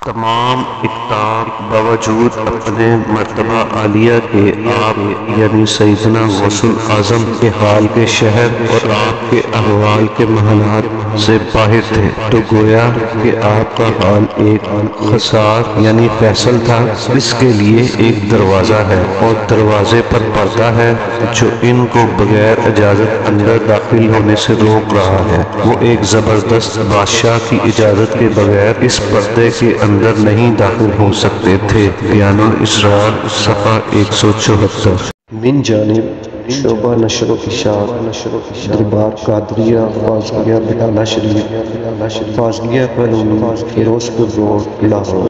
तमाम इक़्तार बावजूद अपने मर्तबा आलिया के आप यानी सैयदना गौसुल आज़म के हाल के शहर और आपके अहवाल के महलात से बाहर थे, तो गोया कि आपका हाल एक खसार यानी फैसल था। इसके लिए एक दरवाज़ा है और दरवाजे पर पर्दा है जो इनको बगैर इजाज़त अंदर दाखिल होने से रोक रहा है। वो एक ज़बरदस्त बादशाह की इजाज़त के बगैर इस पर्दे के अंदर नहीं दाखिल हो सकते थे। बयानुल इसरार सफ़ा 174। मिन जानिब शोबा नशर व इशाअत दरबार कादरिया फाज़िलिया बिलाला शरीफ फाज़िलिया कॉलोनी फिरोजपुर रोड लाहौर।